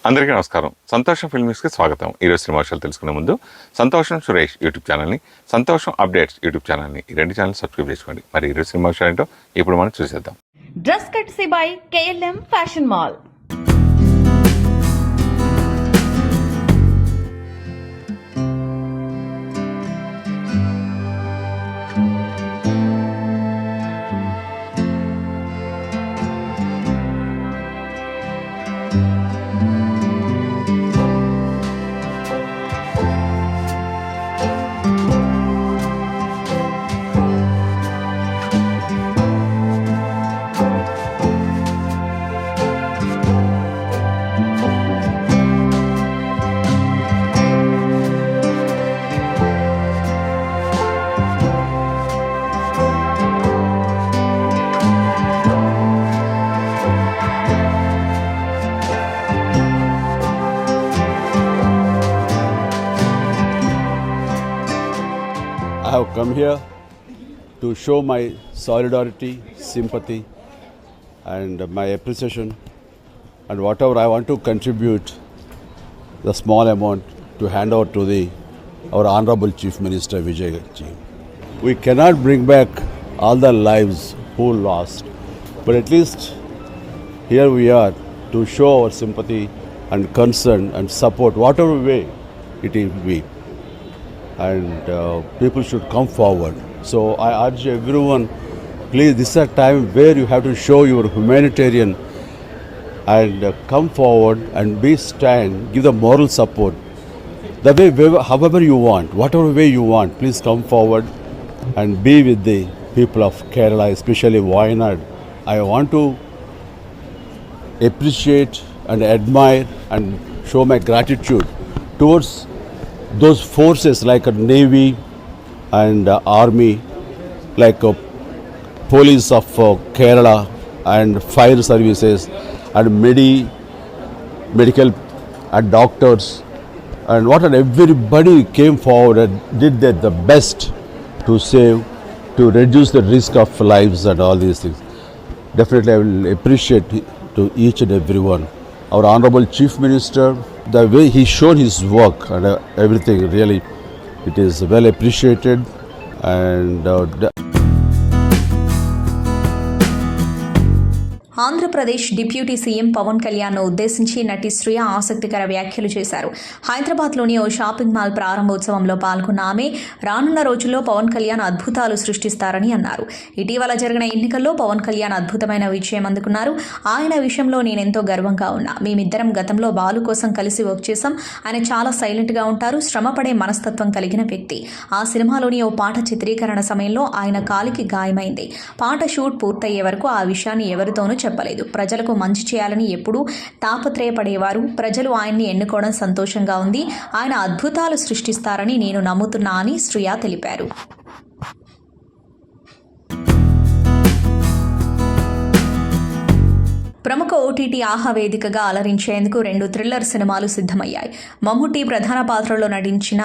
అందరికీ నమస్కారం. సంతోషం ఫిల్మ్స్కి స్వాగతం. ఈరోజు సినిమా విషయాలు తెలుసుకునే ముందు సంతోషం సురేష్ యూట్యూబ్ ఛానల్ని, సంతోషం అప్డేట్స్ యూట్యూబ్ ఛానల్ని, ఈ రెండు ఛానల్ సబ్స్క్రైబ్ చేసుకోండి. మరి ఈరోజు సినిమా విషయాలు ఏంటో ఇప్పుడు మనం చూసేద్దాం. Dress కట్సీ by KLM fashion mall. I have come here to show my solidarity, sympathy and my appreciation and whatever I want to contribute the small amount to hand over to our Honorable Chief Minister Vijay Ji. We cannot bring back all the lives who lost, but at least here we are to show our sympathy and concern and support whatever way it be. And people should come forward. So I urge everyone, please, this is a time where you have to show your humanitarian and come forward and stand, give the moral support. The way, however you want, whatever way you want, please come forward and be with the people of Kerala, especially Wayanad. I want to appreciate and admire and show my gratitude towards those forces like a Navy and Army, like police of Kerala and fire services and medical and doctors and everybody came forward and did the best to save, to reduce the risk of lives and all these things. Definitely I will appreciate to each and everyone. Our Honorable Chief Minister, the way he showed his work and everything, really, it is well appreciated. And Andhra Pradesh deputy CM Pawan కళ్యాణ్ను ఉద్దేశించి నటి శ్రియ ఆసక్తికర వ్యాఖ్యలు చేశారు. హైదరాబాద్లోని ఓ shopping mall ప్రారంభోత్సవంలో పాల్గొన్న ఆమె రానున్న రోజుల్లో పవన్ కళ్యాణ్ అద్భుతాలు సృష్టిస్తారని అన్నారు. ఇటీవల జరిగిన ఎన్నికల్లో పవన్ కళ్యాణ్ అద్భుతమైన విజయం అందుకున్నారు. ఆయన విషయంలో నేనెంతో గర్వంగా ఉన్నా. మేమిద్దరం గతంలో బాలు కోసం కలిసి వర్క్ చేశాం. ఆయన చాలా సైలెంట్గా ఉంటారు, శ్రమపడే మనస్తత్వం కలిగిన వ్యక్తి. ఆ సినిమాలోని ఓ పాట చిత్రీకరణ సమయంలో ఆయన కాలికి గాయమైంది. పాట షూట్ పూర్తయ్యే వరకు ఆ విషయాన్ని ఎవరితోనూ చెప్పలేదు. ప్రజలకు మంచి చేయాలని ఎప్పుడూ తాపత్రయపడేవారు. ప్రజలు ఆయన్ని ఎన్నుకోవడం సంతోషంగా ఉంది. ఆయన అద్భుతాలు సృష్టిస్తారని నేను నమ్ముతున్నా అని శ్రియ తెలిపారు. ప్రముఖ ఓటీటీ ఆహా వేదికగా అలరించేందుకు 2 థ్రిల్లర్ సినిమాలు సిద్ధమయ్యాయి. మమ్ముట్టి ప్రధాన పాత్రలో నటించిన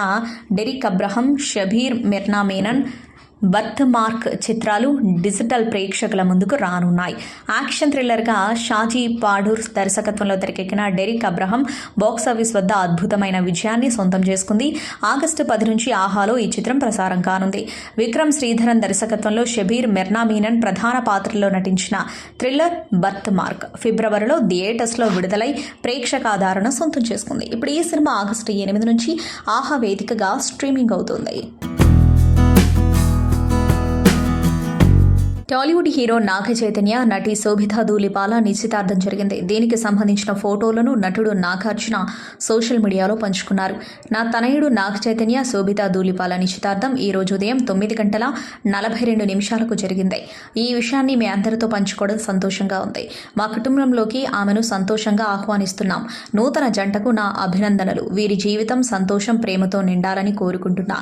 Derick Abraham, Shabeer Mirna Menon, birth mark చిత్రాలు డిజిటల్ ప్రేక్షకుల ముందుకు రానున్నాయి. యాక్షన్ థ్రిల్లర్గా షాజీ పాడూర్ దర్శకత్వంలో తెరకెక్కిన డెరిక్ అబ్రహం బాక్సాఫీస్ వద్ద అద్భుతమైన విజయాన్ని సొంతం చేసుకుంది. ఆగస్టు 10 నుంచి ఆహాలో ఈ చిత్రం ప్రసారం కానుంది. విక్రమ్ శ్రీధరన్ దర్శకత్వంలో షబీర్ మిర్నా మీనన్ ప్రధాన పాత్రలో నటించిన థ్రిల్లర్ బర్త్ మార్క్ ఫిబ్రవరిలో థియేటర్స్లో విడుదలై ప్రేక్షకాదరణ సొంతం చేసుకుంది. ఇప్పుడు ఈ సినిమా ఆగస్టు 8 నుంచి ఆహా వేదికగా స్ట్రీమింగ్ అవుతుంది. టాలీవుడ్ హీరో నాగ చైతన్య, నటి శోభితా ధూళిపాల నిశ్చితార్థం జరిగింది. దీనికి సంబంధించిన ఫోటోలను నటుడు నాగార్జున సోషల్ మీడియాలో పంచుకున్నారు. నా తనయుడు నాగ చైతన్య, శోభితా ధూళిపాల నిశ్చితార్థం ఈ రోజు ఉదయం 9:42 జరిగింది. ఈ విషయాన్ని మీ అందరితో పంచుకోవడం సంతోషంగా ఉంది. మా కుటుంబంలోకి ఆమెను సంతోషంగా ఆహ్వానిస్తున్నాం. నూతన జంటకు నా అభినందనలు. వీరి జీవితం సంతోషం, ప్రేమతో నిండాలని కోరుకుంటున్నా.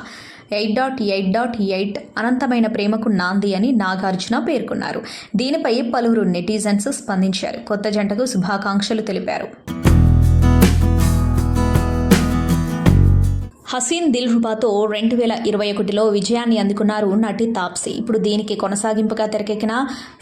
8.8.8 అనంతమైన ప్రేమకు నాంది అని నాగార్జున పేర్కొన్నారు. దీనిపై పలువురు నెటిజన్స్ స్పందించారు. కొత్త జంటకు శుభాకాంక్షలు తెలిపారు. హసీన్ దిల్రుబాతో 2021లో విజయాన్ని అందుకున్నారు నటి తాప్సీ. ఇప్పుడు దీనికి కొనసాగింపుగా తెరకెక్కిన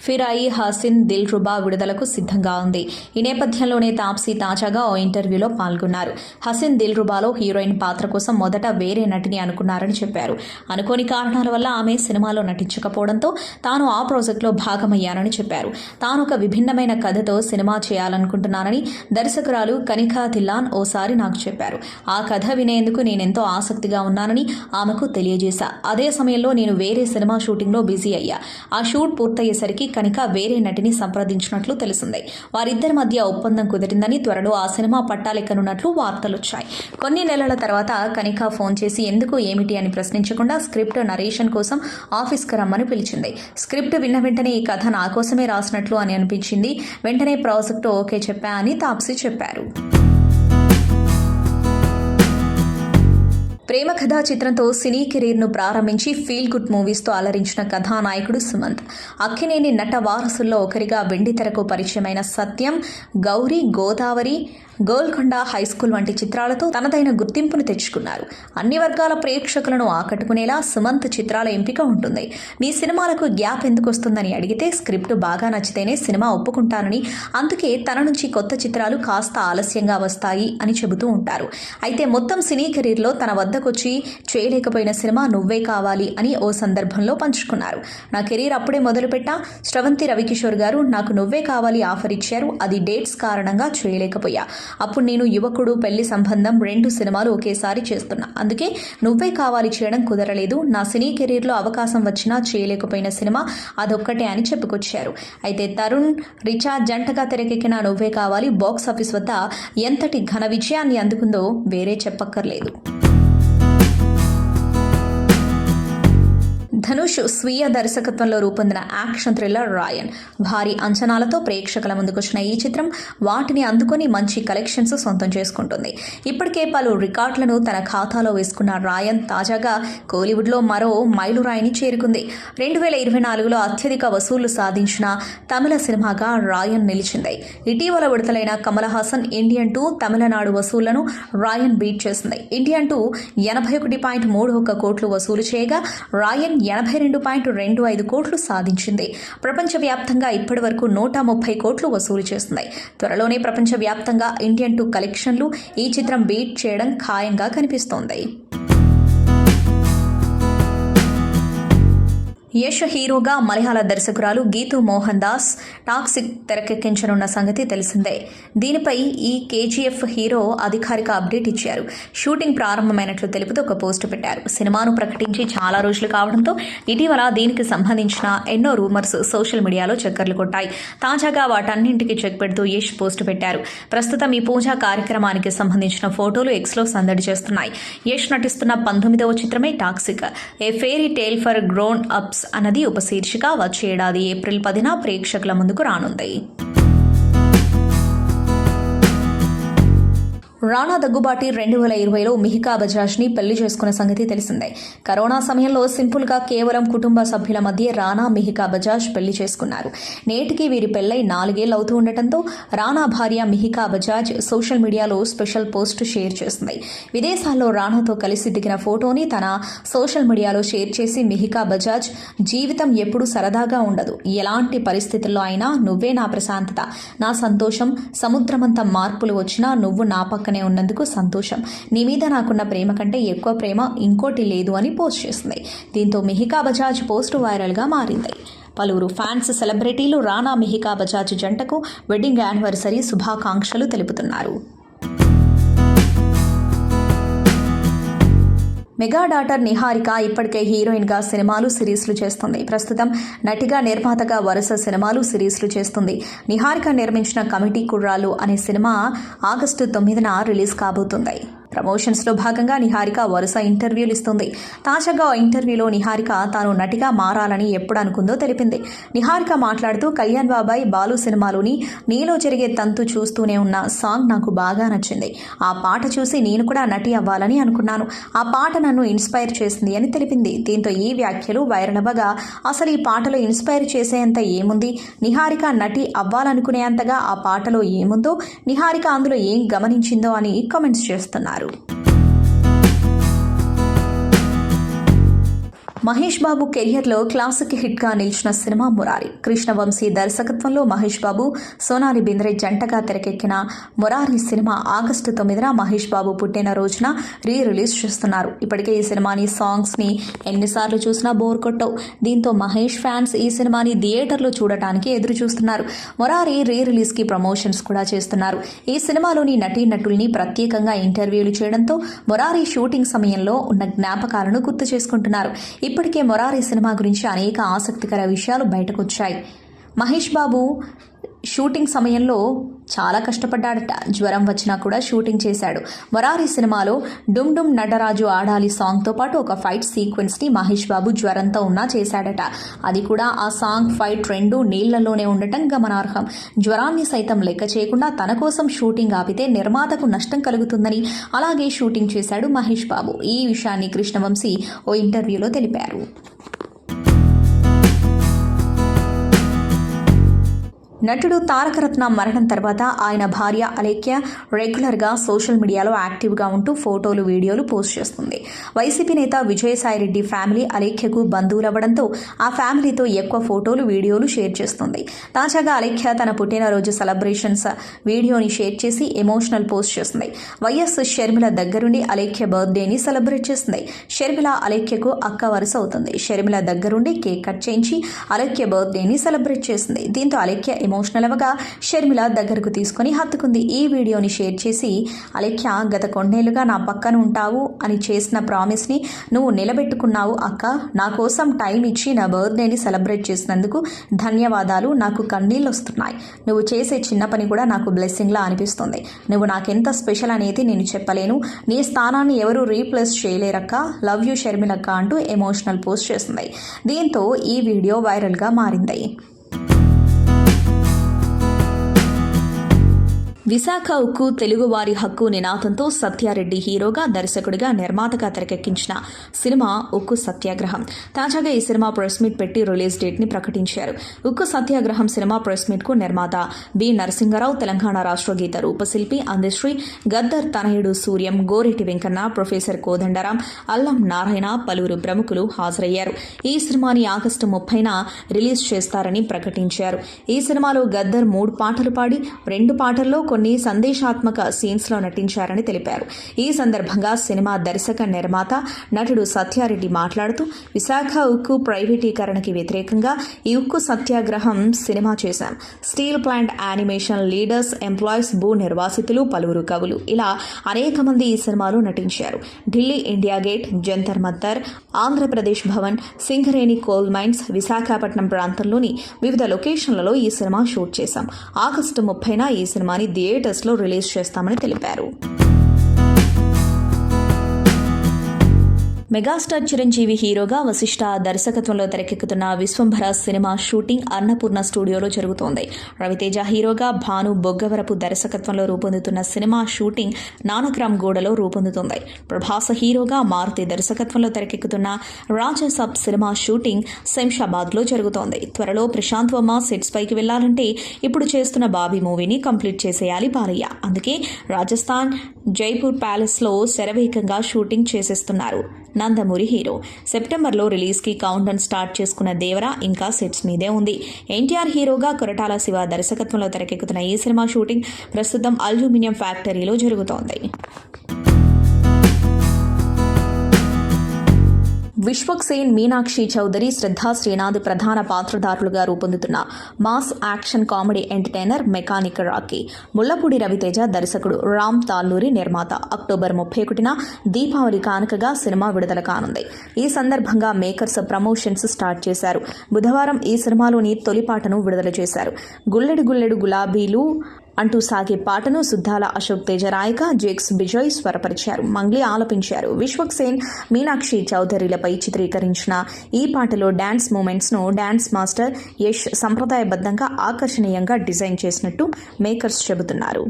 ఫిర్ ఐ హసీన్ దిల్రుబా విడుదలకు సిద్ధంగా ఉంది. ఈ నేపథ్యంలోనే తాప్సీ తాజాగా ఓ ఇంటర్వ్యూలో పాల్గొన్నారు. హసీన్ దిల్రుబాలో హీరోయిన్ పాత్ర కోసం మొదట వేరే నటిని అనుకున్నారని చెప్పారు. అనుకోని కారణాల వల్ల ఆమె సినిమాలో నటించకపోవడంతో తాను ఆ ప్రాజెక్టులో భాగమయ్యానని చెప్పారు. తాను ఒక విభిన్నమైన కథతో సినిమా చేయాలనుకుంటున్నానని దర్శకురాలు కనికా ధిల్లాన్ ఓసారి నాకు చెప్పారు. ఆ కథ వినేందుకు నేనెంతో ఆసక్తిగా ఉన్నానని ఆమెకు తెలియజేశా. అదే సమయంలో నేను వేరే సినిమా షూటింగ్లో బిజీ అయ్యా. ఆ షూట్ పూర్తయ్యేసరికి కనిక వేరే నటిని సంప్రదించినట్లు తెలిసింది. వారిద్దరి మధ్య ఒప్పందం కుదిరిందని, త్వరలో ఆ సినిమా పట్టాలెక్కనున్నట్లు వార్తలొచ్చాయి. కొన్ని నెలల తర్వాత కనిక ఫోన్ చేసి ఎందుకు ఏమిటి అని ప్రశ్నించకుండా స్క్రిప్ట్ నరేషన్ కోసం ఆఫీస్కి రమ్మని పిలిచింది. స్క్రిప్ట్ విన్న వెంటనే ఈ కథ నా కోసమే రాసినట్లు అని అనిపించింది. వెంటనే ప్రాజెక్టు ఓకే చెప్పా అని తాప్సీ చెప్పారు. ప్రేమ కథా చిత్రంతో సినీ కెరీర్ను ప్రారంభించి ఫీల్ గుడ్ మూవీస్తో అలరించిన కథానాయకుడు సుమంత్. అక్కినేని నట వారసుల్లో ఒకరిగా వెండితెరకు పరిచయమైన సత్యం, గౌరీ, గోదావరి, గోల్కొండ హైస్కూల్ వంటి చిత్రాలతో తనదైన గుర్తింపును తెచ్చుకున్నారు. అన్ని వర్గాల ప్రేక్షకులను ఆకట్టుకునేలా సుమంత్ చిత్రాల ఎంపిక ఉంటుంది. నీ సినిమాలకు గ్యాప్ ఎందుకు వస్తుందని అడిగితే స్క్రిప్ట్ బాగా నచ్చితేనే సినిమా ఒప్పుకుంటానని, అందుకే తన నుంచి కొత్త చిత్రాలు కాస్త ఆలస్యంగా వస్తాయి అని చెబుతూ ఉంటారు. అయితే మొత్తం సినీ కెరీర్లో తన వద్దకొచ్చి చేయలేకపోయిన సినిమా నువ్వే కావాలి అని ఓ సందర్భంలో పంచుకున్నారు. నా కెరీర్ అప్పుడే మొదలుపెట్టా. శ్రవంతి రవికిషోర్ గారు నాకు నువ్వే కావాలి ఆఫర్ ఇచ్చారు. అది డేట్స్ కారణంగా చేయలేకపోయా. అప్పుడు నేను యువకుడు, పెళ్లి సంబంధం 2 సినిమాలు ఒకేసారి చేస్తున్నా. అందుకే నువ్వే కావాలి చేయడం కుదరలేదు. నా సినీ కెరీర్లో అవకాశం వచ్చినా చేయలేకపోయిన సినిమా అదొక్కటే అని చెప్పుకొచ్చారు. అయితే తరుణ్, రిచా జంటగా తెరకెక్కిన నువ్వే కావాలి బాక్స్ ఆఫీస్ వద్ద ఎంతటి ఘన విజయాన్ని అందుకుందో వేరే చెప్పక్కర్లేదు. ధనుష్ స్వీయ దర్శకత్వంలో రూపొందిన యాక్షన్ థ్రిల్లర్ రాయన్ భారీ అంచనాలతో ప్రేక్షకుల ముందుకొచ్చిన ఈ చిత్రం వాటిని అందుకొని మంచి కలెక్షన్స్ సొంతం చేసుకుంటుంది. ఇప్పటికే పలు రికార్డులను తన ఖాతాలో వేసుకున్న రాయన్ తాజాగా కోలీవుడ్లో మరో మైలురాయిని చేరుకుంది. 2024లో అత్యధిక వసూళ్లు సాధించిన తమిళ సినిమాగా రాయన్ నిలిచింది. ఇటీవల విడుదలైన కమల్ హాసన్ ఇండియన్ 2 తమిళనాడు వసూళ్లను రాయన్ బీట్ చేసింది. ఇండియన్ 2 81.31 కోట్లు వసూలు చేయగా రాయన్ 82.25 కోట్లు సాధించింది. ప్రపంచవ్యాప్తంగా ఇప్పటివరకు 130 కోట్లు వసూలు చేసింది. త్వరలోనే ప్రపంచవ్యాప్తంగా ఇండియన్ 2 కలెక్షన్లు ఈ చిత్రం బీట్ చేయడం ఖాయంగా కనిపిస్తోంది. యశ్ హీరోగా మలయాళ దర్శకురాలు గీతూ మోహన్ దాస్ టాక్సిక్ తెరకెక్కించనున్న సంగతి తెలిసిందే. దీనిపై ఈ కేజీఎఫ్ హీరో అధికారిక అప్డేట్ ఇచ్చారు. షూటింగ్ ప్రారంభమైనట్లు తెలుపుతూ ఒక పోస్టు పెట్టారు. సినిమాను ప్రకటించి చాలా రోజులు కావడంతో ఇటీవల దీనికి సంబంధించిన ఎన్నో రూమర్స్ సోషల్ మీడియాలో చక్కర్లు కొట్టాయి. తాజాగా వాటన్నింటికి చెక్ పెడుతూ యశ్ పోస్టు పెట్టారు. ప్రస్తుతం ఈ పూజా కార్యక్రమానికి సంబంధించిన ఫోటోలు ఎక్స్లో సందడి చేస్తున్నాయి. యశ్ నటిస్తున్న 19వ చిత్రమే Toxic, a fairy tale for grown ups అన్నది ఉపశీర్షిక వచ్చే ఏడాది ఏప్రిల్ 10న ప్రేక్షకుల ముందుకు రానుంది. రానా దగ్గుబాటి 2020లో మిహికా బజాజ్ని పెళ్లి చేసుకున్న సంగతి తెలిసిందే. కరోనా సమయంలో సింపుల్గా కేవలం కుటుంబ సభ్యుల మధ్య రానా, మిహికా బజాజ్ పెళ్లి చేసుకున్నారు. నేటికి వీరి పెళ్లై 4 ఏళ్లు అవుతూ ఉండటంతో రానా భార్య మిహికా బజాజ్ సోషల్ మీడియాలో స్పెషల్ పోస్ట్ షేర్ చేసింది. విదేశాల్లో రానాతో కలిసి దిగిన ఫోటోని తన సోషల్ మీడియాలో షేర్ చేసి మిహికా బజాజ్, జీవితం ఎప్పుడూ సరదాగా ఉండదు, ఎలాంటి పరిస్థితుల్లో అయినా నువ్వే నా ప్రశాంతత, నా సంతోషం, సముద్రమంత మార్పులు వచ్చినా నువ్వు నా పక్కనే ఉన్నందుకు సంతోషం, నీ మీద నాకున్న ప్రేమ కంటే ఎక్కువ ప్రేమ ఇంకోటి లేదు అని పోస్ట్ చేసింది. దీంతో మిహికా బజాజ్ పోస్ట్ వైరల్గా మారింది. పలువురు ఫ్యాన్స్, సెలబ్రిటీలు రానా, మిహికా బజాజ్ జంటకు వెడ్డింగ్ యానివర్సరీ శుభాకాంక్షలు తెలుపుతున్నారు. మెగా డాటర్ నిహారిక ఇప్పటికే హీరోయిన్గా సినిమాలు, సిరీస్లు చేస్తుంది. ప్రస్తుతం నటిగా, నిర్మాతగా వరుస సినిమాలు, సిరీస్లు చేస్తుంది. నిహారిక నిర్మించిన కమిటీ కుర్రాళ్ళు అనే సినిమా ఆగస్టు 9న రిలీజ్ కాబోతుంది. ప్రమోషన్స్లో భాగంగా నిహారిక వరుస ఇంటర్వ్యూలు ఇస్తుంది. తాజాగా ఇంటర్వ్యూలో నిహారిక తాను నటిగా మారాలని ఎప్పుడు అనుకుందో తెలిపింది. నిహారిక మాట్లాడుతూ కళ్యాణ్ బాబాయ్, బాలు సినిమాలోని నీలో జరిగే తంతు చూస్తూనే ఉన్న సాంగ్ నాకు బాగా నచ్చింది. ఆ పాట చూసి నేను కూడా నటి అవ్వాలని అనుకున్నాను. ఆ పాట నన్ను ఇన్స్పైర్ చేసింది అని తెలిపింది. దీంతో ఈ వ్యాఖ్యలు వైరల్ అవ్వగా అసలు ఈ పాటలో ఇన్స్పైర్ చేసేంత ఏముంది, నిహారిక నటి అవ్వాలనుకునేంతగా ఆ పాటలో ఏముందో, నిహారిక అందులో ఏం గమనించిందో అని కామెంట్స్ చేస్తున్నారు. మహేష్ బాబు కెరియర్లో క్లాసిక్ హిట్గా నిలిచిన సినిమా మురారి. కృష్ణవంశీ దర్శకత్వంలో మహేష్ బాబు, సోనాలి బింద్రే జంటగా తెరకెక్కిన మురారి సినిమా ఆగస్టు 9న మహేష్ బాబు పుట్టినరోజున రిలీజ్ చేస్తున్నారు. ఇప్పటికే ఈ సినిమాని సాంగ్స్ని ఎన్నిసార్లు చూసినా బోర్ కొట్టవు. దీంతో మహేష్ ఫ్యాన్స్ ఈ సినిమాని థియేటర్లో చూడటానికి ఎదురు చూస్తున్నారు. మురారి రిలీజ్కి ప్రమోషన్స్ కూడా చేస్తున్నారు. ఈ సినిమాలోని నటీనటుల్ని ప్రత్యేకంగా ఇంటర్వ్యూలు చేయడంతో మురారి షూటింగ్ సమయంలో ఉన్న జ్ఞాపకాలను గుర్తు చేసుకుంటున్నారు. ఇప్పటికే మురారి సినిమా గురించి అనేక ఆసక్తికర విషయాలు బయటకొచ్చాయి. మహేష్ బాబు షూటింగ్ సమయంలో చాలా కష్టపడ్డాడట. జ్వరం వచ్చినా కూడా షూటింగ్ చేశాడు. మురారి సినిమాలో డుమ్ డుమ్ నటరాజు ఆడాలి సాంగ్తో పాటు ఒక ఫైట్ సీక్వెన్స్ని మహేష్ బాబు జ్వరంతో ఉన్నా చేశాడట. అది కూడా ఆ సాంగ్, ఫైట్ రెండూ నీళ్లలోనే ఉండటం గమనార్హం. జ్వరాన్ని సైతం లెక్క చేయకుండా తన కోసం షూటింగ్ ఆపితే నిర్మాతకు నష్టం కలుగుతుందని అలాగే షూటింగ్ చేశాడు మహేష్ బాబు. ఈ విషయాన్ని కృష్ణవంశీ ఓ ఇంటర్వ్యూలో తెలిపారు. నటుడు తారకరత్న మరణం తర్వాత ఆయన భార్య అలేఖ్య రెగ్యులర్గా సోషల్ మీడియాలో యాక్టివ్గా ఉంటూ ఫోటోలు, వీడియోలు పోస్ట్ చేస్తుంది. వైసీపీ నేత విజయసాయిరెడ్డి ఫ్యామిలీ అలేఖ్యకు బంధువులవ్వడంతో ఆ ఫ్యామిలీతో ఎక్కువ ఫోటోలు, వీడియోలు షేర్ చేస్తుంది. తాజాగా అలేఖ్య తన పుట్టినరోజు సెలబ్రేషన్స్ వీడియోని షేర్ చేసి ఎమోషనల్ పోస్ట్ చేస్తుంది. వైఎస్ షర్మిల దగ్గరుండి అలేఖ్య బర్త్డేని సెలబ్రేట్ చేస్తుంది. షర్మిల అలేఖ్యకు అక్క వరుస అవుతుంది. షర్మిల దగ్గరుండి కేక్ కట్ చేయించి అలేఖ్య బర్త్డేని సెలబ్రేట్ చేసింది. దీంతో అలేఖ్య ఎమోషనల్ అవగా షర్మిల దగ్గరకు తీసుకుని హత్తుకుంది. ఈ వీడియోని షేర్ చేసి అలేఖ్య, గత కొన్నేళ్లుగా నా పక్కన ఉంటావు అని చేసిన ప్రామిస్ని నువ్వు నిలబెట్టుకున్నావు అక్క. నా కోసం టైం ఇచ్చి నా బర్త్డేని సెలబ్రేట్ చేసినందుకు ధన్యవాదాలు. నాకు కన్నీళ్ళు వస్తున్నాయి. నువ్వు చేసే చిన్న పని కూడా నాకు బ్లెస్సింగ్లా అనిపిస్తుంది. నువ్వు నాకెంత స్పెషల్ అనేది నేను చెప్పలేను. నీ స్థానాన్ని ఎవరు రీప్లేస్ చేయలేరక్క. లవ్ యూ షర్మిలక్క అంటూ ఎమోషనల్ పోస్ట్ చేస్తుంది. దీంతో ఈ వీడియో వైరల్గా మారింది. విశాఖ ఉక్కు తెలుగువారి హక్కు నినాదంతో సత్యారెడ్డి హీరోగా, దర్శకుడిగా, నిర్మాతగా తెరకెక్కించిన సినిమా ఉక్కు సత్యాగ్రహం. తాజాగా ఈ సినిమా ప్రెస్ మీట్ పెట్టి రిలీజ్ డేట్ని ప్రకటించారు. ఉక్కు సత్యాగ్రహం సినిమా ప్రెస్ మీట్కు నిర్మాత బి నరసింగరావు, తెలంగాణ రాష్ట్ర గీత రూపశిల్పి అందశ్రీ, గద్దర్ తనయుడు సూర్యం, గోరెటి వెంకన్న, ప్రొఫెసర్ కోదండరాం, అల్లం నారాయణ, పలువురు ప్రముఖులు హాజరయ్యారు. ఈ సినిమాని ఆగస్టు 30న రిలీజ్ చేస్తారని ప్రకటించారు. ఈ సినిమాలో గద్దర్ 3 పాటలు పాడి 2 పాటల్లో కొన్ని సందేశాత్మక సీన్స్లో నటించారని తెలిపారు. ఈ సందర్భంగా సినిమా దర్శక, నిర్మాత, నటుడు సత్యారెడ్డి మాట్లాడుతూ, విశాఖ ఉక్కు ప్రైవేటీకరణకి వ్యతిరేకంగా ఈ ఉక్కు సత్యాగ్రహం సినిమా చేశాం. Steel plant animation leaders, employees, భూ నిర్వాసితులు, పలువురు కవులు, ఇలా అనేక మంది ఈ సినిమాలో నటించారు. Delhi India Gate, Jantar Mantar, Andhra Pradesh Bhavan, Singareni coal mines, Visakhapatnam ప్రాంతంలోని వివిధ లొకేషన్లలో ఈ సినిమా షూట్ చేశాం. ఆగస్టు 30న ఈ సినిమాని థియేటర్స్లో రిలీజ్ చేస్తామని తెలిపారు. మెగాస్టార్ చిరంజీవి హీరోగా, వశిష్ఠ దర్శకత్వంలో తెరకెక్కుతున్న విశ్వంభర సినిమా షూటింగ్ అన్నపూర్ణ స్టూడియోలో జరుగుతోంది. రవితేజ హీరోగా, భాను బొగ్గవరపు దర్శకత్వంలో రూపొందుతున్న సినిమా షూటింగ్ నానక్రామ్ గూడలో రూపొందుతుంది. ప్రభాస్ హీరోగా, మారుతి దర్శకత్వంలో తెరకెక్కుతున్న రాజాసాబ్ సినిమా షూటింగ్ శంషాబాద్లో జరుగుతోంది. త్వరలో ప్రశాంత్ వర్మ సెట్స్ పైకి వెళ్లాలంటే ఇప్పుడు చేస్తున్న బాబీ మూవీని కంప్లీట్ చేసేయాలి బాలయ్య. అందుకే రాజస్థాన్ జైపూర్ ప్యాలెస్లో శరవేగంగా షూటింగ్ చేసేస్తున్నారు నందమూరి హీరో. సెప్టెంబర్లో రిలీజ్కి కౌంట్ డౌన్ స్టార్ట్ చేసుకున్న దేవరా ఇంకా సెట్స్ మీదే ఉంది. ఎన్టీఆర్ హీరోగా, కొరటాల శివ దర్శకత్వంలో తెరకెక్కుతున్న ఈ సినిమా షూటింగ్ ప్రస్తుతం అల్యూమినియం ఫ్యాక్టరీలో జరుగుతోంది. విశ్వక్ సేన్, మీనాక్షి చౌదరి, శ్రద్ధా శ్రీనాథ్ ప్రధాన పాత్రధారులుగా రూపొందుతున్న mass action comedy entertainer Mechanic Rocky. Mullapudi Raviteja దర్శకుడు, రామ్ తాల్లూరి నిర్మాత. అక్టోబర్ 31న దీపావళి కానుకగా సినిమా విడుదల కానుంది. ఈ సందర్భంగా మేకర్స్ ప్రమోషన్స్ స్టార్ట్ చేశారు. బుధవారం ఈ సినిమాలోని తొలి పాటను విడుదల చేశారు. గుల్లెడు గుల్లెడు గులాబీలు అంటూ సాగే పాటను సుద్దాల అశోక్ తేజ రాయక జేక్స్ బిజోయ్ స్వరపరిచారు. మంగ్లీ ఆలపించారు. విశ్వక్ సేన్, మీనాక్షి చౌదరిలపై చిత్రీకరించిన ఈ పాటలో డాన్స్ మూమెంట్స్ను డాన్స్ మాస్టర్ యష్ సంప్రదాయబద్ధంగా ఆకర్షణీయంగా డిజైన్ చేసినట్టు మేకర్స్ చెబుతున్నారు.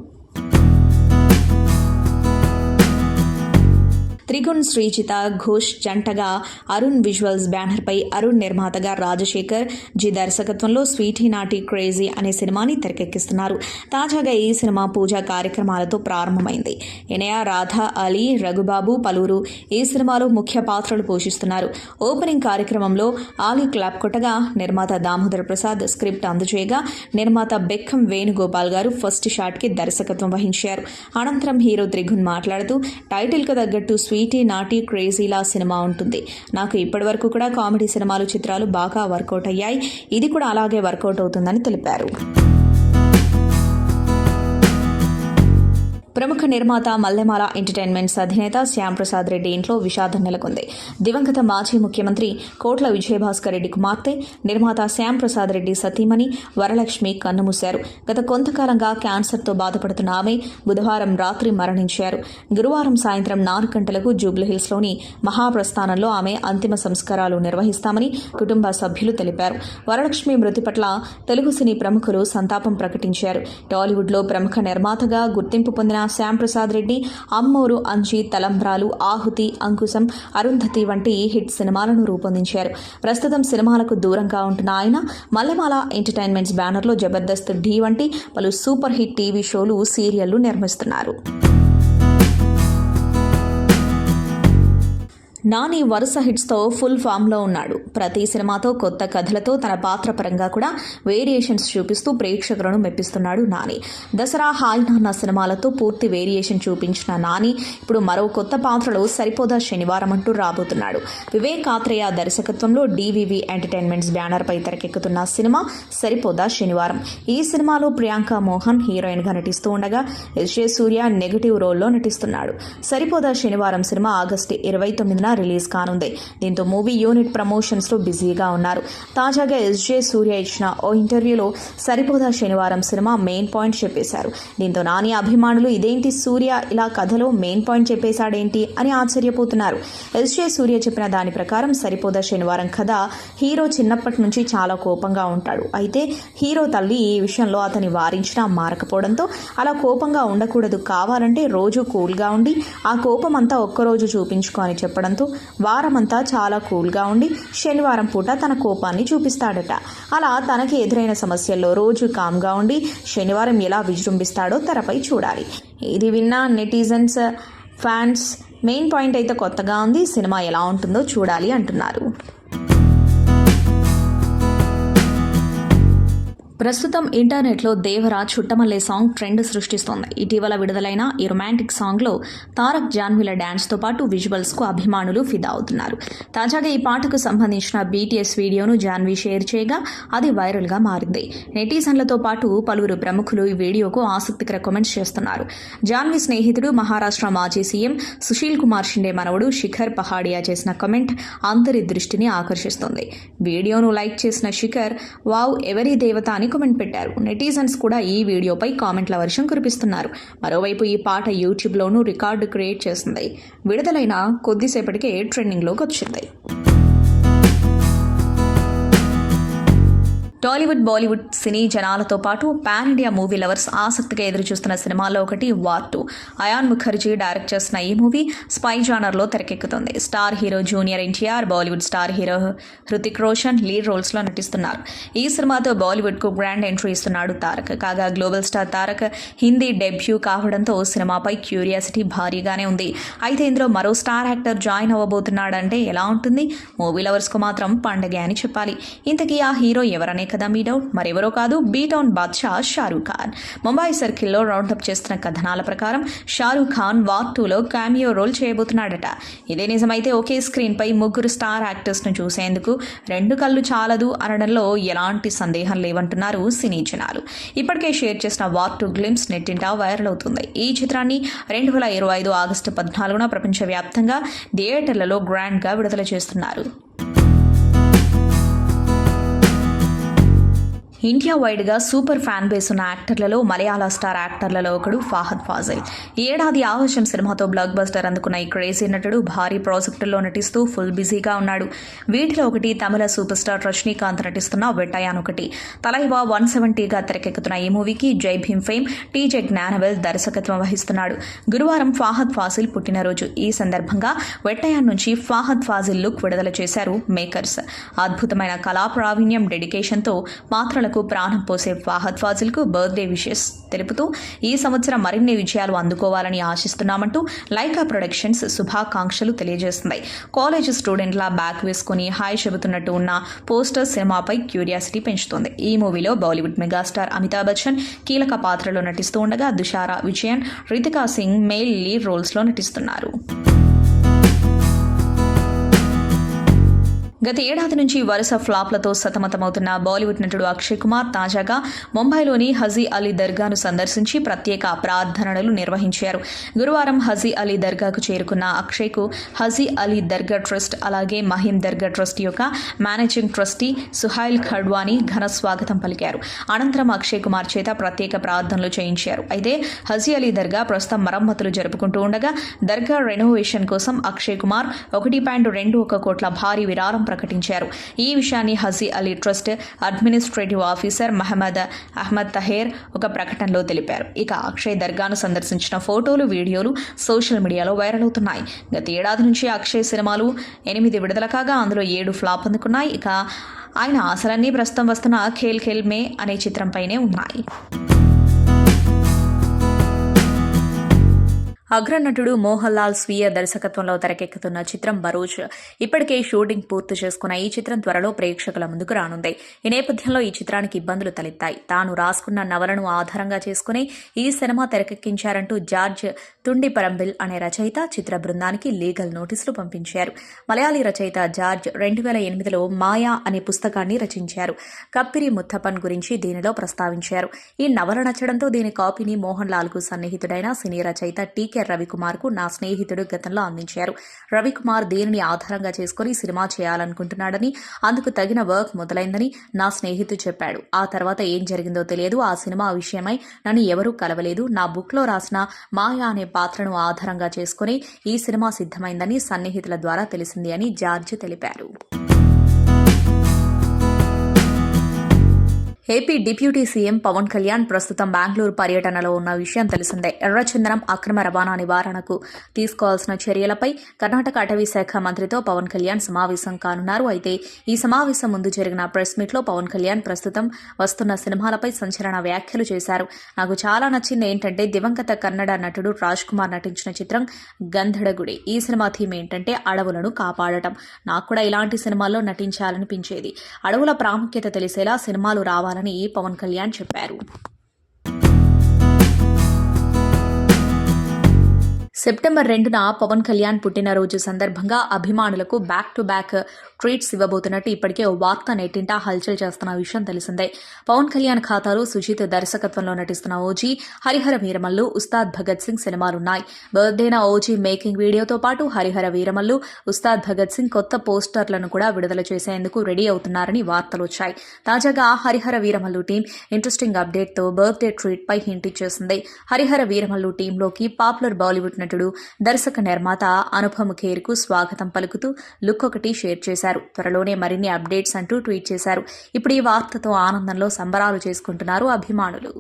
త్రిగుణ్ శ్రీజిత ఘోష్ జంటగా అరుణ్ విజువల్స్ బ్యానర్పై అరుణ్ నిర్మాతగా రాజశేఖర్ జి దర్శకత్వంలో స్వీటీ నాటి క్రేజీ అనే సినిమాని తెరకెక్కిస్తున్నారు. తాజాగా ఈ సినిమా పూజా కార్యక్రమాలతో ప్రారంభమైంది. ఎనయ, రాధా, అలీ, రఘుబాబు పలువురు ఈ సినిమాలో ముఖ్య పాత్రలు పోషిస్తున్నారు. ఓపెనింగ్ కార్యక్రమంలో ఆలీ క్లాప్ కొట్టగా నిర్మాత దామోదర్ ప్రసాద్ స్క్రిప్ట్ అందజేయగా నిర్మాత బెక్కం వేణుగోపాల్ గారు ఫస్ట్ షాట్కి దర్శకత్వం వహించారు. అనంతరం హీరో త్రిగుణ్ మాట్లాడుతూ టైటిల్కు తగ్గట్టు స్వీటీ నాటి క్రేజీలా సినిమా ఉంటుంది. నాకు ఇప్పటివరకు కూడా కామెడీ సినిమాలు చిత్రాలు బాగా వర్కౌట్ అయ్యాయి. ఇది కూడా అలాగే వర్కౌట్ అవుతుందని తెలిపారు. ప్రముఖ నిర్మాత మల్లెమాల ఎంటర్టైన్మెంట్స్ అధినేత శ్యామ్ ప్రసాద్ రెడ్డి ఇంట్లో విషాదం నెలకొంది. దివంగత మాజీ ముఖ్యమంత్రి కోట్ల విజయభాస్కర్ రెడ్డి కుమార్తె నిర్మాత శ్యామ్ ప్రసాద్ రెడ్డి సతీమణి వరలక్ష్మి కన్నుమూశారు. గత కొంతకాలంగా క్యాన్సర్తో బాధపడుతున్న ఆమె బుధవారం రాత్రి మరణించారు. గురువారం సాయంత్రం 4 గంటలకు జూబ్లీహిల్స్లోని మహాప్రస్థానంలో ఆమె అంతిమ సంస్కారాలు నిర్వహిస్తామని కుటుంబ సభ్యులు తెలిపారు. వరలక్ష్మి మృతి పట్ల తెలుగు సినీ ప్రముఖులు సంతాపం ప్రకటించారు. టాలీవుడ్లో ప్రముఖ నిర్మాతగా గుర్తింపు పొందిన శ్యామ్ ప్రసాద్ రెడ్డి అమ్మోరు, అంజి, తలంబ్రాలు, ఆహుతి, అంకుశం, అరుంధతి వంటి హిట్ సినిమాలను రూపొందించారు. ప్రస్తుతం సినిమాలకు దూరంగా ఉంటున్న ఆయన మల్లెమాల ఎంటర్టైన్మెంట్స్ బ్యానర్లో జబర్దస్త్, ఢీ వంటి పలు సూపర్ హిట్ టీవీ షోలు, సీరియళ్లు నిర్మిస్తున్నారు. నాని వరుస హిట్స్తో ఫుల్ ఫామ్లో ఉన్నాడు. ప్రతి సినిమాతో కొత్త కథలతో తన పాత్ర పరంగా కూడా వేరియేషన్స్ చూపిస్తూ ప్రేక్షకులను మెప్పిస్తున్నాడు నాని. దసరా, హాయ్ నాన్న సినిమాలతో పూర్తి వేరియేషన్ చూపించిన నాని ఇప్పుడు మరో కొత్త పాత్రలో సరిపోదా శనివారం అంటూ రాబోతున్నాడు. వివేక్ ఆత్రేయ దర్శకత్వంలో డివివి ఎంటర్టైన్మెంట్స్ బ్యానర్పై తెరకెక్కుతున్న సినిమా సరిపోదా శనివారం. ఈ సినిమాలో ప్రియాంక మోహన్ హీరోయిన్గా నటిస్తూ ఉండగా ఎస్జే సూర్య నెగటివ్ రోల్లో నటిస్తున్నాడు. సరిపోదా శనివారం సినిమా ఆగస్టు 29న రిలీజ్ కానుంది. దీంతో మూవీ యూనిట్ ప్రమోషన్స్ లో బిజీగా ఉన్నారు. తాజాగా ఎస్జే సూర్య ఇచ్చిన ఓ ఇంటర్వ్యూలో సరిపోదా శనివారం సినిమా మెయిన్ పాయింట్ చెప్పేశారు. దీంతో నాని అభిమానులు ఇదేంటి సూర్య ఇలా కథలో మెయిన్ పాయింట్ చెప్పేశాడేంటి అని ఆశ్చర్యపోతున్నారు. ఎస్జే సూర్య చెప్పిన దాని ప్రకారం సరిపోదా శనివారం కథ హీరో చిన్నప్పటి నుంచి చాలా కోపంగా ఉంటాడు. అయితే హీరో తల్లి ఈ విషయంలో అతని వారించినా మారకపోవడంతో అలా కోపంగా ఉండకూడదు, కావాలంటే రోజు కూల్గా ఉండి ఆ కోపం అంతా ఒక్కరోజు చూపించుకో అని చెప్పడంతో వారమంతా చాలా కూల్గా ఉండి శనివారం పూట తన కోపాన్ని చూపిస్తాడట. అలా తనకి ఎదురైన సమస్యల్లో రోజు కామ్గా ఉండి శనివారం ఎలా విజృంభిస్తాడో తెరపై చూడాలి. ఇది విన్న నెటిజన్స్, ఫ్యాన్స్ మెయిన్ పాయింట్ అయితే కొత్తగా ఉంది, సినిమా ఎలా ఉంటుందో చూడాలి అంటున్నారు. ప్రస్తుతం ఇంటర్నెట్లో దేవరా చుట్టమల్లే సాంగ్ ట్రెండ్ సృష్టిస్తోంది. ఇటీవల విడుదలైన ఈ రొమాంటిక్ సాంగ్లో తారక్ జాన్వీల డ్యాన్స్తో పాటు విజువల్స్కు అభిమానులు ఫిదా అవుతున్నారు. తాజాగా ఈ పాటకు సంబంధించిన బీటీఎస్ వీడియోను జాన్వీ షేర్ చేయగా అది వైరల్గా మారింది. నెటిజన్లతో పాటు పలువురు ప్రముఖులు ఈ వీడియోకు ఆసక్తికర కామెంట్స్ చేస్తున్నారు. జాన్వీ స్నేహితుడు మహారాష్ట్ర మాజీ సీఎం సుశీల్ కుమార్ షిండే మనవడు శిఖర్ పహాడియా చేసిన కామెంట్ అందరి దృష్టిని ఆకర్షిస్తోంది. వీడియోను లైక్ చేసిన శిఖర్ వావ్ ఎవరి దేవత అని కామెంట్ పెట్టారు. నెటిజన్స్ కూడా ఈ వీడియోపై కామెంట్ల వర్షం కురిపిస్తున్నారు. మరోవైపు ఈ పాట యూట్యూబ్లోనూ రికార్డు క్రియేట్ చేసింది. విడుదలైన కొద్దిసేపటికే ట్రెండింగ్లోకి వచ్చింది. టాలీవుడ్, బాలీవుడ్ సినీ జనాలతో పాటు పాన్ ఇండియా మూవీ లవర్స్ ఆసక్తిగా ఎదురుచూస్తున్న సినిమాల్లో ఒకటి వార్ 2. అయాన్ ముఖర్జీ డైరెక్ట్ చేసిన ఈ మూవీ స్పై జానర్లో తెరకెక్కుతుంది. Star hero junior NTR, Bollywood star hero Hrithik Roshan lead రోల్స్లో నటిస్తున్నారు. ఈ సినిమాతో బాలీవుడ్కు గ్రాండ్ ఎంట్రీ ఇస్తున్నాడు తారక్. కాగా global star Tarak Hindi debut కావడంతో సినిమాపై క్యూరియాసిటీ భారీగానే ఉంది. అయితే ఇందులో మరో స్టార్ యాక్టర్ జాయిన్ అవ్వబోతున్నాడంటే ఎలా ఉంటుంది? మూవీ లవర్స్కు మాత్రం పండగే అని చెప్పాలి. ఇంతకీ ఆ హీరో ఎవరనే కదా మీ డౌట్. మరెవరో కాదు, బీటౌన్ బాద్షా షారూక్ ఖాన్. ముంబై సర్కిల్లో రౌండప్ చేస్తున్న కథనాల ప్రకారం షారూక్ ఖాన్ వార్ 2లో క్యామియో రోల్ చేయబోతున్నాడట. ఇదే నిజమైతే ఒకే స్క్రీన్పై ముగ్గురు స్టార్ యాక్టర్స్ను చూసేందుకు 2 కళ్ళు చాలదు అనడంలో ఎలాంటి సందేహం లేవంటున్నారు సినీ జనాలు. ఇప్పటికే షేర్ చేసిన వార్ 2 గ్లిమ్స్ నెట్టింటా వైరల్ అవుతుంది. ఈ చిత్రాన్ని 2025 ఆగస్టు 14న ప్రపంచవ్యాప్తంగా థియేటర్లలో గ్రాండ్గా విడుదల చేస్తున్నారు. ఇండియా వైడ్గా సూపర్ ఫ్యాన్ బేస్ ఉన్న యాక్టర్లలో మలయాళ స్టార్ యాక్టర్లలో ఒకడు ఫహద్ ఫాజిల్. ఈ ఏడాది ఆవేశం సినిమాతో బ్లాక్ బస్టర్ అందుకున్న ఈ క్రేజీ నటుడు భారీ ప్రాజెక్టుల్లో నటిస్తూ ఫుల్ బిజీగా ఉన్నాడు. వీటిలో ఒకటి తమిళ సూపర్ స్టార్ రజనీకాంత్ నటిస్తున్న వెట్టయాన్ ఒకటి. తలైవా 170గా తెరకెక్కుతున్న ఈ మూవీకి జై భీమ్ ఫేమ్ టీజే జ్ఞానవేల్ దర్శకత్వం వహిస్తున్నాడు. గురువారం ఫహద్ ఫాజిల్ పుట్టినరోజు. ఈ సందర్భంగా వెట్టయాన్ నుంచి ఫహద్ ఫాజిల్ లుక్ విడుదల చేశారు మేకర్స్. అద్భుతమైన కళా ప్రావీణ్యం, డెడికేషన్తో పాత్రలకు ప్రాణం పోసే ఫహద్ ఫాజిల్ కు బర్త్డే విషెస్ తెలుపుతూ ఈ సంవత్సరం మరిన్ని విజయాలు అందుకోవాలని ఆశిస్తున్నామంటూ లైకా ప్రొడక్షన్స్ శుభాకాంక్షలు తెలియజేస్తున్నాయి. కాలేజ్ స్టూడెంట్లా బ్యాగ్ వేసుకుని హాయ్ చెబుతున్నట్టు ఉన్న పోస్టర్ సినిమాపై క్యూరియాసిటీ పెంచుతోంది. ఈ మూవీలో బాలీవుడ్ మెగాస్టార్ అమితాబ్ బచ్చన్ కీలక పాత్రలో నటిస్తూ ఉండగా Dushara Vijayan, Ritika Singh main lead roles లో నటిస్తున్నారు. గత ఏడాది నుంచి వరుస ఫ్లాప్లతో సతమతమవుతున్న బాలీవుడ్ నటుడు అక్షయ్ కుమార్ తాజాగా ముంబైలోని హజీ అలీ దర్గాను సందర్శించి ప్రత్యేక ప్రార్థనలు నిర్వహించారు. గురువారం హజీ అలీ దర్గాకు చేరుకున్న అక్షయ్కు హజీ అలీ దర్గా ట్రస్ట్ అలాగే మహిమ్ దర్గా ట్రస్ట్ యొక్క మేనేజింగ్ ట్రస్టీ సుహైల్ ఖడ్వానీ ఘన స్వాగతం పలికారు. అనంతరం అక్షయ్ కుమార్ చేత ప్రత్యేక ప్రార్థనలు చేయించారు. అయితే హజీ అలీ దర్గా ప్రస్తుతం మరమ్మతులు జరుపుకుంటూ ఉండగా దర్గా రెనోవేషన్ కోసం అక్షయ్ కుమార్ 1.21 కోట్ల భారీ విరాళం ప్రకటించారు. ఈ విషయాన్ని Haji Ali trust administrative officer Mohammed Ahmed Taher ఒక ప్రకటనలో తెలిపారు. ఇక అక్షయ్ దర్గాను సందర్శించిన ఫోటోలు, వీడియోలు సోషల్ మీడియాలో వైరల్ అవుతున్నాయి. గత ఏడాది నుంచి అక్షయ్ సినిమాలు 8 విడుదల కాగా అందులో 7 ఫ్లాప్ అందుకున్నాయి. ఇక ఆయన ఆశలన్నీ ప్రస్తుతం వస్తున్న ఖేల్ ఖేల్ మే అనే చిత్రంపైనే ఉన్నాయి. అగ్రనటుడు మోహన్ లాల్ స్వీయ దర్శకత్వంలో తెరకెక్కుతున్న చిత్రం బరూచ్ ఇప్పటికే షూటింగ్ పూర్తి చేసుకున్న ఈ చిత్రం త్వరలో ప్రేక్షకుల ముందుకు రానుంది. ఈ నేపథ్యంలో ఈ చిత్రానికి ఇబ్బందులు తలెత్తాయి. తాను రాసుకున్న నవలను ఆధారంగా చేసుకుని ఈ సినిమా తెరకెక్కించారంటూ జార్జ్ తుండిపరంబిల్ అనే రచయిత చిత్ర బృందానికి లీగల్ నోటీసులు పంపించారు. మలయాళీ రచయిత జార్జ్ 2008లో మాయా అనే పుస్తకాన్ని రచించారు. కప్పిరి ముత్తప్పన్ గురించి దీనిలో ప్రస్తావించారు. ఈ నవల నచ్చడంతో దీని కాపీని మోహన్ లాల్ కు సన్నిహితుడైన సినీ రచయిత టీకే రవికుమార్ కు నా స్నేహితుడు గతంలో అందించారు. రవికుమార్ దీనిని ఆధారంగా చేసుకుని సినిమా చేయాలనుకుంటున్నాడని, అందుకు తగిన వర్క్ మొదలైందని నా స్నేహితుడు చెప్పాడు. ఆ తర్వాత ఏం జరిగిందో తెలియదు. ఆ సినిమా విషయమై నన్ను ఎవరూ కలవలేదు. నా బుక్ లో రాసిన మాయా అనే పాత్రను ఆధారంగా చేసుకుని ఈ సినిమా సిద్ధమైందని సన్నిహితుల ద్వారా తెలిసింది అని జార్జ్ తెలిపారు. AP deputy CM Pawan Kalyan ప్రస్తుతం బెంగళూరు పర్యటనలో ఉన్న విషయం తెలిసిందే. ఎర్రచందనం అక్రమ రవాణా నివారణకు తీసుకోవాల్సిన చర్యలపై కర్ణాటక అటవీ శాఖ మంత్రితో పవన్ కళ్యాణ్ సమావేశం కానున్నారు. అయితే ఈ సమావేశం ముందు జరిగిన ప్రెస్ మీట్లో పవన్ కళ్యాణ్ ప్రస్తుతం వస్తున్న సినిమాలపై సంచలన వ్యాఖ్యలు చేశారు. నాకు చాలా నచ్చింది ఏంటంటే దివంగత కన్నడ నటుడు రాజ్ కుమార్ నటించిన చిత్రం గంధడగుడి. ఈ సినిమా థీమ్ ఏంటంటే అడవులను కాపాడటం. నాకు కూడా ఇలాంటి సినిమాల్లో నటించాలనిపించేది. అడవుల ప్రాముఖ్యత తెలిసేలా సినిమాలు రావాలని పవన్ కళ్యాణ్ చెప్పారు. సెప్టెంబర్ 2న పవన్ కళ్యాణ్ పుట్టినరోజు సందర్భంగా అభిమానులకు బ్యాక్ టు బ్యాక్ ట్రీట్స్ ఇవ్వబోతున్నట్టు ఇప్పటికే ఓ వార్త నెట్టింటా హల్చల్ చేస్తున్న విషయం తెలిసిందే. పవన్ కళ్యాణ్ ఖాతాలో సుజిత్ దర్శకత్వంలో నటిస్తున్న ఓజీ, హరిహర వీరమల్లు, ఉస్తాద్ భగత్ సింగ్ సినిమాలున్నాయి. బర్త్డేన ఓజీ మేకింగ్ వీడియోతో పాటు హరిహర వీరమల్లు, ఉస్తాద్ భగత్ సింగ్ కొత్త పోస్టర్లను కూడా విడుదల చేసేందుకు రెడీ అవుతున్నారని వార్తలు వచ్చాయి. తాజాగా హరిహర వీరమల్లు టీం ఇంట్రెస్టింగ్ అప్డేట్తో బర్త్డే ట్రీట్ పై హింట్ ఇచ్చేసింది. హరిహర వీరమల్లు టీంలోకి పాపులర్ బాలీవుడ్ నటుడు, దర్శక నిర్మాత అనుపమ్ ఖేర్ కు స్వాగతం పలుకుతూ లుక్ ఒకటి షేర్ చేశారు. త్వరలోనే మరిన్ని అప్డేట్స్ అంటూ ట్వీట్ చేశారు. ఇప్పుడు ఈ వార్తతో ఆనందంలో సంబరాలు చేసుకుంటున్నారు అభిమానులు.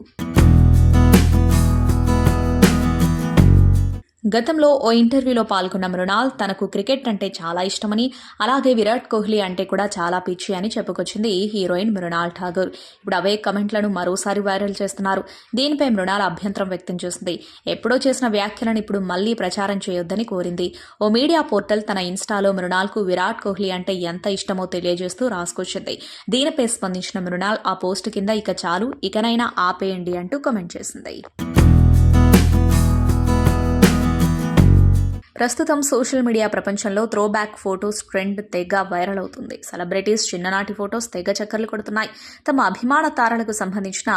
గతంలో ఓ ఇంటర్వ్యూలో పాల్గొన్న మృణాల్ తనకు క్రికెట్ అంటే చాలా ఇష్టమని, అలాగే విరాట్ కోహ్లీ అంటే కూడా చాలా పిచ్చి అని చెప్పుకొచ్చింది హీరోయిన్ మృణాల్ ఠాగూర్. ఇప్పుడు అవే కమెంట్లను మరోసారి వైరల్ చేస్తున్నారు. దీనిపై మృణాల్ అభ్యంతరం వ్యక్తం చేసింది. ఎప్పుడో చేసిన వ్యాఖ్యలను ఇప్పుడు మళ్లీ ప్రచారం చేయొద్దని కోరింది. ఓ మీడియా పోర్టల్ తన ఇన్స్టాలో మృణాల్కు విరాట్ కోహ్లీ అంటే ఎంత ఇష్టమో తెలియజేస్తూ రాసుకొచ్చింది. దీనిపై స్పందించిన మృణాల్ ఆ పోస్ట్ కింద ఇక చాలు, ఇకనైనా ఆపేయండి అంటూ కామెంట్ చేసింది. ప్రస్తుతం సోషల్ మీడియా ప్రపంచంలో త్రో బ్యాక్ ఫొటోస్ ట్రెండ్ తెగ వైరల్ అవుతుంది. సెలబ్రిటీస్ చిన్ననాటి ఫొటోస్ తెగ చక్కర్లు కొడుతున్నాయి. తమ అభిమాన తారలకు సంబంధించిన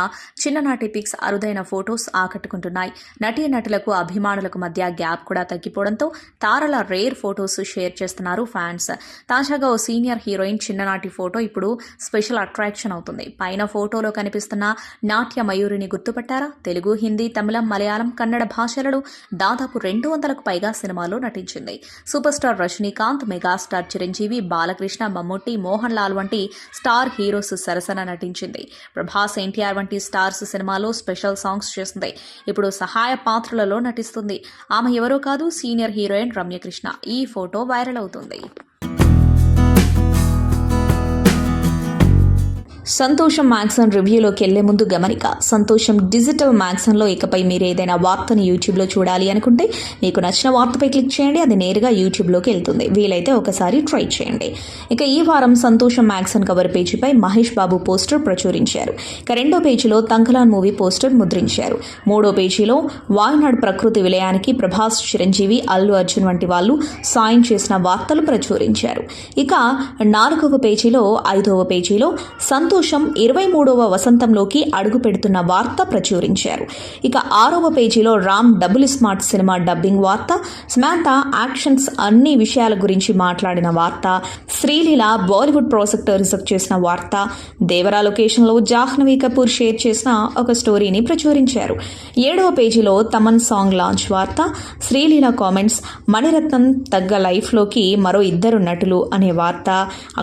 చిన్ననాటి పిక్స్, అరుదైన ఫొటోస్ ఆకట్టుకుంటున్నాయి. నటీనటులకు అభిమానులకు మధ్య గ్యాప్ కూడా తగ్గిపోవడంతో తారల రేర్ ఫొటోస్ షేర్ చేస్తున్నారు ఫ్యాన్స్. తాజాగా ఓ సీనియర్ హీరోయిన్ చిన్ననాటి ఫోటో ఇప్పుడు స్పెషల్ అట్రాక్షన్ అవుతుంది. పైన ఫోటోలో కనిపిస్తున్న నాట్య మయూరిని గుర్తుపట్టారా? తెలుగు, హిందీ, తమిళం, మలయాళం, కన్నడ భాషలలో దాదాపు 200కు పైగా సినిమాల్లో నటించింది. Super star Rajinikanth, megastar Chiranjeevi, Balakrishna, Mammootty, Mohan Lal వంటి స్టార్ హీరోస్ సరసన నటించింది. ప్రభాస్, ఎన్టీఆర్ వంటి స్టార్స్ సినిమాలో స్పెషల్ సాంగ్స్ చేస్తుంది. ఇప్పుడు సహాయ పాత్రలలో నటిస్తుంది. ఆమె ఎవరో కాదు, సీనియర్ హీరోయిన్ రమ్యకృష్ణ. ఈ ఫోటో వైరల్ అవుతుంది. సంతోషం మ్యాగజైన్ రివ్యూలోకి వెళ్లే ముందు గమనిక. సంతోషం డిజిటల్ మ్యాగజైన్లో ఇకపై మీరు ఏదైనా వార్తను యూట్యూబ్లో చూడాలి అనుకుంటే మీకు నచ్చిన వార్తపై క్లిక్ చేయండి. అది నేరుగా యూట్యూబ్లోకి వెళ్తుంది. వీలైతే ఒకసారి ట్రై చేయండి. ఇక ఈ వారం సంతోషం magazine cover పేజీపై Mahesh Babu poster ప్రచురించారు. ఇక రెండో పేజీలో తంకలాన్ మూవీ పోస్టర్ ముద్రించారు. మూడో పేజీలో వాయనాడ్ ప్రకృతి విలయానికి ప్రభాస్, చిరంజీవి, అల్లు అర్జున్ వంటి వాళ్ళు సాయం చేసిన వార్తలు ప్రచురించారు. ఇక 4వ పేజీలో 5వ పేజీలో సంతోషం 23వ వసంతంలోకి అడుగు పెడుతున్న వార్త ప్రచురించారు. ఇక 6వ పేజీలో Ram double smart cinema dubbing వార్త, సమాంతా యాక్షన్స్ అన్ని విషయాల గురించి మాట్లాడిన వార్త, శ్రీలీల బాలీవుడ్ ప్రాజెక్ట్ రిజెక్ట్ చేసిన వార్త, దేవరా లొకేషన్లో జాహ్నవి కపూర్ షేర్ చేసిన ఒక స్టోరీని ప్రచురించారు. 7వ పేజీలో తమన్ సాంగ్ లాంచ్ వార్త, శ్రీలీల కామెంట్స్, మణిరత్నం తగ్గ లైఫ్లోకి మరో 2 నటులు అనే వార్త,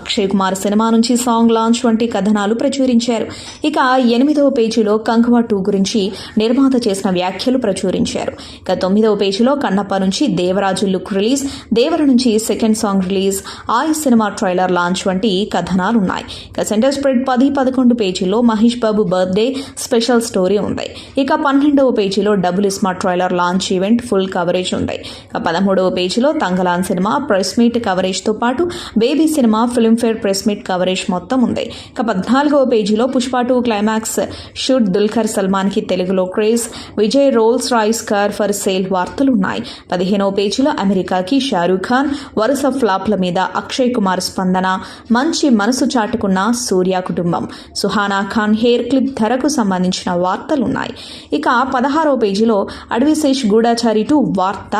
అక్షయ్ కుమార్ సినిమా నుంచి సాంగ్ లాంచ్ వంటి కథనాలు ప్రచురించారు. ఇక 8వ పేజీలో కంగువా 2 గురించి నిర్మాత చేసిన వ్యాఖ్యలు ప్రచురించారు. ఇక 9వ పేజీలో కన్నప్ప నుంచి దేవరాజు లుక్ రిలీజ్, దేవర నుంచి సెకండ్ సాంగ్ రిలీజ్, ఆయ్ సినిమా ట్రైలర్ లాంచ్ వంటి కథనాలు ఉన్నాయి. ఇక సెంటర్ స్ప్రెడ్ 10-11 పేజీలో Mahesh Babu birthday special story ఉంది. ఇక 12వ పేజీలో double smart trailer launch event full coverage ఉంది. ఇక 13వ పేజీలో తంగలాన్ సినిమా ప్రెస్ మీట్ కవరేజ్తో పాటు baby cinema Filmfare press meet coverage మొత్తం ఉంది. ఇక 14వ పేజీలో పుష్ప 2 క్లైమాక్స్ షూట్, దుల్కర్ సల్మాన్కి తెలుగులో craze, Vijay Rolls Royce car for sale వార్తలు ఉన్నాయి. 15వ పేజీలో అమెరికాకి షారూక్ ఖాన్, వరుస ఫ్లాప్ల మీద అక్షయ్ కుమార్ స్పందన, మంచి మనసు చాటుకున్న సూర్య కుటుంబం, సుహానా ఖాన్ హెయిర్ క్లిప్ ధరకు సంబంధించిన వార్తలున్నాయి. ఇక 16వ పేజీలో అడవిశేష్ గూఢాచారి 2 వార్త,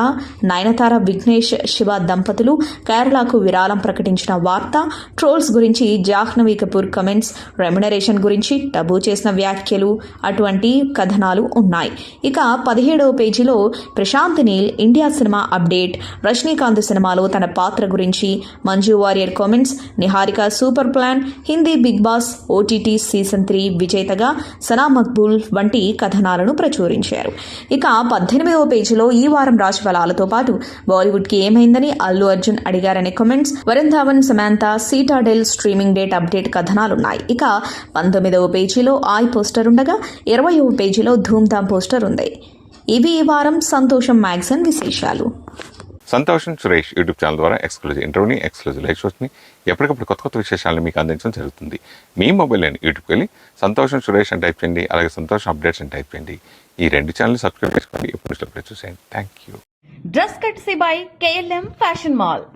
నయనతార, విఘ్నేష్ శివ దంపతులు కేరళకు విరాళం ప్రకటించిన వార్త, ట్రోల్స్ గురించి జాహ్నవి కపూర్ కమెంట్స్, రెమ్యునరేషన్ గురించి టబూ చేసిన వ్యాఖ్యలు, అటువంటి కథనాలు ఉన్నాయి. ఇక 17వ పేజీలో Prashanth Neel India cinema update, Rajinikanth సినిమాలో తన పాత్ర గురించి, Manju Warrier comments, Niharika super plan, Hindi Bigg Boss OTT season 3 విజేతగా సనా మక్బూల్ వంటి కథనాలను ప్రచురించారు. ఇక 18వ పేజీలో ఈ వారం రాశి ఫలాలతో పాటు బాలీవుడ్కి ఏమైందని అల్లు అర్జున్ అడిగారనే comments, Varun Dhawan, Samantha, Citadel streaming date update కథనాలున్నాయి. ఇక 19వ పేజీలో ఆయ్ పోస్టర్ ఉండగా 20వ పేజీలో ధూమ్ధామ్ పోస్టర్ ఉంది. ఇవి ఈ వారం సంతోషం మ్యాగజైన్ విశేషాలు. సంతోషం సురేష్ యూట్యూబ్ ఛానల్ ద్వారా ఎక్స్క్లూజివ్ ఇంటర్వ్యూని, ఎక్స్క్లూజివ్ లైవ్ షోస్ని, ఎప్పటికప్పుడు కొత్త విశేషాలను మీకు అందించడం జరుగుతుంది. మీ మొబైల్లోని యూట్యూబ్కి వెళ్ళి సంతోషం సురేష్ అని టైప్ చేయండి, అలాగే సంతోషం అప్డేట్స్ అని టైప్ చేయండి. ఈ 2 ఛానల్ సబ్స్క్రైబ్ చేసుకోండి. ఎప్పుడు చూసేయండి. Thank you. Dress కట్సీ by KLM fashion mall.